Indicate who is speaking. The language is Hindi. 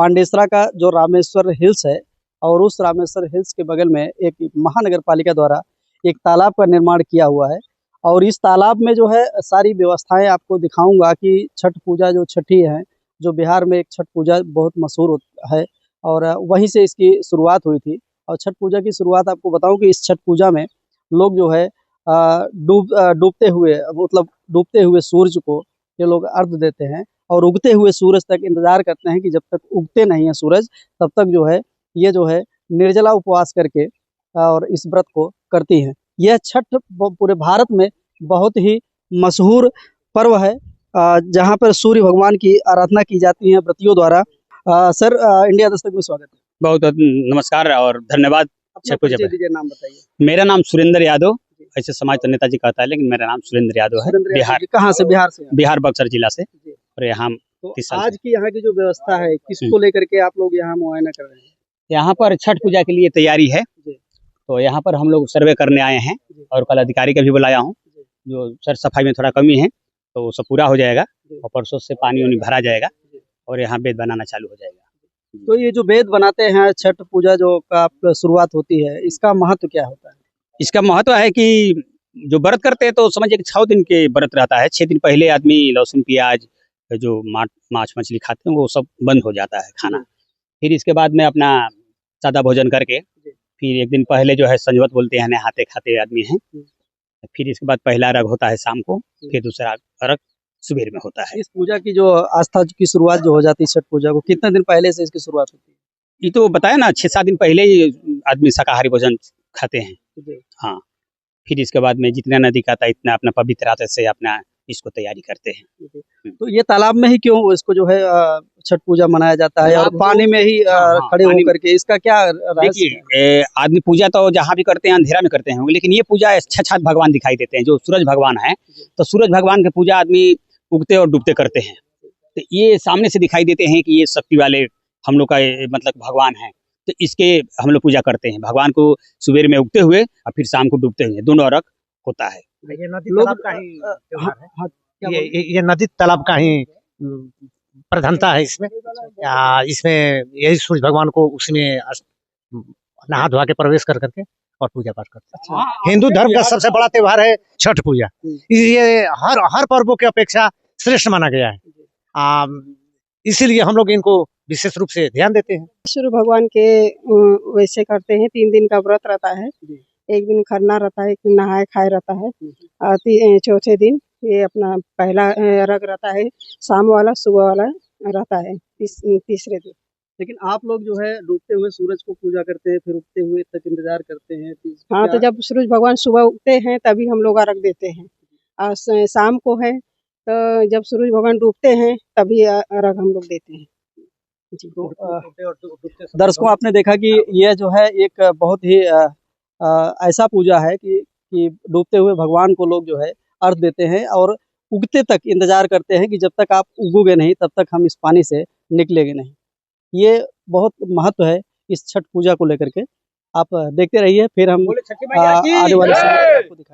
Speaker 1: पांडेसरा का जो रामेश्वर हिल्स है और उस रामेश्वर हिल्स के बगल में एक महानगर पालिका द्वारा एक तालाब का निर्माण किया हुआ है। और इस तालाब में जो है सारी व्यवस्थाएं आपको दिखाऊंगा कि छठ पूजा जो छठी है, जो बिहार में एक छठ पूजा बहुत मशहूर है और वहीं से इसकी शुरुआत हुई थी। और छठ पूजा की शुरुआत आपको बताऊं कि इस छठ पूजा में लोग जो है डूबते हुए मतलब डूबते हुए सूरज को ये लोग अर्घ देते हैं और उगते हुए सूरज तक इंतजार करते हैं कि जब तक उगते नहीं है सूरज तब तक जो है ये जो है निर्जला उपवास करके और इस व्रत को करती हैं। यह छठ पूरे भारत में बहुत ही मशहूर पर्व है जहां पर सूर्य भगवान की आराधना की जाती है व्रतियों द्वारा। सर, इंडिया दस्तक में स्वागत है।
Speaker 2: बहुत बहुत नमस्कार और धन्यवाद।
Speaker 1: नाम बताइए।
Speaker 2: मेरा नाम सुरेंद्र यादव, ऐसे समाज तो नेताजी कहता है लेकिन मेरा नाम सुरेंद्र यादव है। बिहार।
Speaker 1: कहाँ से? बिहार से।
Speaker 2: बिहार बक्सर जिला से। और यहाँ
Speaker 1: तो आज की यहाँ की जो व्यवस्था है किसको लेकर के आप लोग यहाँ मुआयना कर रहे हैं?
Speaker 2: यहाँ पर छठ पूजा के लिए तैयारी है, तो यहाँ पर हम लोग सर्वे करने आए हैं और कल अधिकारी का भी बुलाया हूँ। जो सर सफाई में थोड़ा कमी है तो वो सब पूरा हो जाएगा और परसों से पानी उनी भरा जाएगा और यहाँ बेद बनाना चालू हो जाएगा।
Speaker 1: तो ये जो बेद बनाते हैं छठ पूजा जो का शुरुआत होती है, इसका महत्व क्या होता है?
Speaker 2: इसका महत्व है कि जो व्रत करते हैं तो समझिए कि 6 दिन के व्रत रहता है। 6 दिन पहले आदमी लहसुन प्याज जो मांस मछली खाते हैं वो सब बंद हो जाता है खाना। फिर इसके बाद में अपना सादा भोजन करके फिर एक दिन पहले जो है संजवत बोलते हैं, नहाते खाते आदमी हैं। फिर इसके बाद पहला अर्घ होता है शाम को, फिर दूसरा अर्घ सुबह में होता है।
Speaker 1: इस पूजा की जो आस्था की शुरुआत जो हो जाती है छठ पूजा को, कितने दिन पहले से इसकी शुरुआत होती है?
Speaker 2: ये तो बताया ना, 6-7 दिन पहले ही आदमी शाकाहारी भोजन खाते हैं। हाँ, फिर इसके बाद में जितना नजदीक आता है इतना अपना पवित्र से अपना इसको तैयारी करते हैं।
Speaker 1: तो ये तालाब में ही क्यों इसको जो है छठ पूजा मनाया जाता है और पानी में ही खड़े होकर के, इसका क्या रहस्य है?
Speaker 2: आदमी पूजा तो जहाँ भी करते हैं अंधेरा में करते हैं, लेकिन ये पूजा छठ भगवान दिखाई देते हैं जो सूरज भगवान है। तो सूरज भगवान की पूजा आदमी उगते और डूबते करते हैं, तो ये सामने से दिखाई देते हैं कि ये शक्ति वाले हम लोग का मतलब भगवान है। तो इसके हम लोग पूजा करते हैं। भगवान को सुबह में उगते हुए और फिर शाम को डूबते हुए दोनों अर्घ होता है।
Speaker 3: ये नदी तालाब का ही ये नदी तालाब का ही प्रधानता है इसमें। इसमें यही सूर्य भगवान को उसमें नहा धोआ के प्रवेश कर करके और पूजा पाठ करते हैं। हिंदू धर्म का सबसे बड़ा त्योहार है छठ पूजा। ये हर पर्वों की अपेक्षा श्रेष्ठ माना गया है, इसीलिए हम लोग इनको विशेष रूप से ध्यान देते हैं।
Speaker 4: सूर्य भगवान के वैसे करते हैं। 3 दिन का व्रत रहता है, एक दिन खरना रहता है, एक दिन नहाए खाए रहता है और चौथे दिन ये अपना पहला अर्घ रहता है, शाम वाला सुबह वाला रहता है तीसरे दिन।
Speaker 1: लेकिन आप लोग जो है डूबते हुए सूरज को पूजा करते हैं, फिर उगते हुए तक इंतजार करते हैं।
Speaker 4: हाँ, तो जब सूरज भगवान सुबह उगते हैं तभी हम लोग अर्घ देते हैं और शाम को है तो जब सूरज भगवान डूबते हैं तभी अर्घ हम लोग देते हैं।
Speaker 1: तो दर्शकों, आपने देखा कि यह जो है एक बहुत ही ऐसा पूजा है कि डूबते हुए भगवान को लोग जो है अर्घ देते हैं और उगते तक इंतजार करते हैं कि जब तक आप उगोगे नहीं तब तक हम इस पानी से निकलेंगे नहीं। ये बहुत महत्व है इस छठ पूजा को लेकर के। आप देखते रहिए, फिर हम आने वाले समय में आपको दिखाएं।